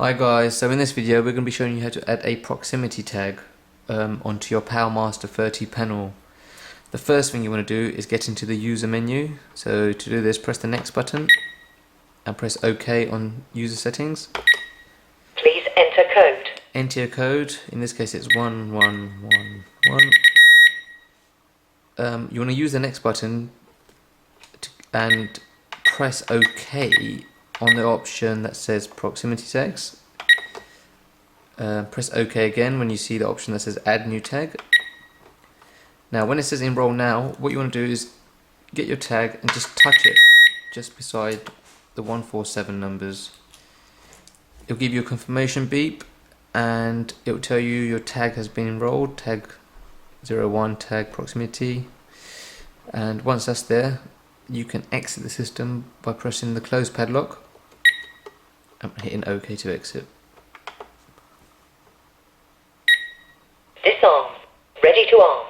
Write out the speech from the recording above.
Hi guys, so in this video we're going to be showing you how to add a proximity tag onto your PowerMaster 30 panel. The first thing you want to do is get into the user menu. So to do this, press the next button and press OK on user settings. Please enter code. Enter your code, in this case it's 1111. You want to use the next button and press OK on the option that says proximity tags. Press OK again when you see the option that says add new tag. Now when it says enroll now, what you want to do is get your tag and just touch it just beside the 147 numbers. It'll give you a confirmation beep and it will tell you your tag has been enrolled, tag 01 tag proximity, and once that's there you can exit the system by pressing the close padlock and hitting OK to exit. Disarm. Ready to arm.